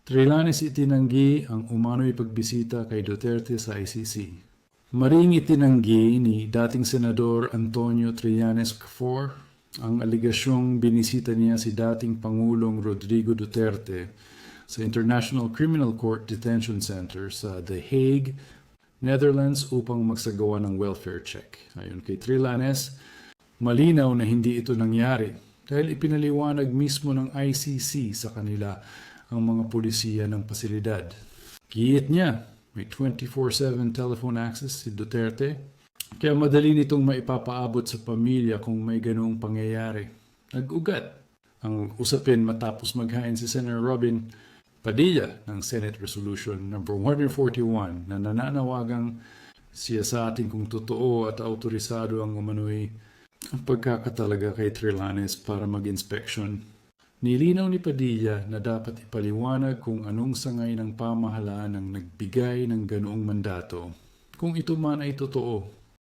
Trillanes itinanggi ang umano'y pagbisita kay Duterte sa ICC. Maring itinanggi ni dating Senador Antonio Trillanes IV ang aligasyong binisita niya si dating Pangulong Rodrigo Duterte sa International Criminal Court Detention Center sa The Hague, Netherlands upang magsagawa ng welfare check. Ayon kay Trillanes, malinaw na hindi ito nangyari dahil ipinaliwanag mismo ng ICC sa kanila ang mga pulisiya ng pasilidad. Giit niya, may 24/7 telephone access si Duterte, kaya madali nitong maipapaabot sa pamilya kung may ganoong pangyayari. Nag-ugat ang usapin matapos maghain si Senator Robin Padilla ng Senate Resolution No. 141 na nananawagang siya sa atin kung totoo at autorisado ang umano'y ang pagkakatalaga kay Trillanes para mag-inspection. Nilinaw ni Padilla na dapat ipaliwanag kung anong sangay ng pamahalaan ang nagbigay ng ganoong mandato, kung ito man ay totoo.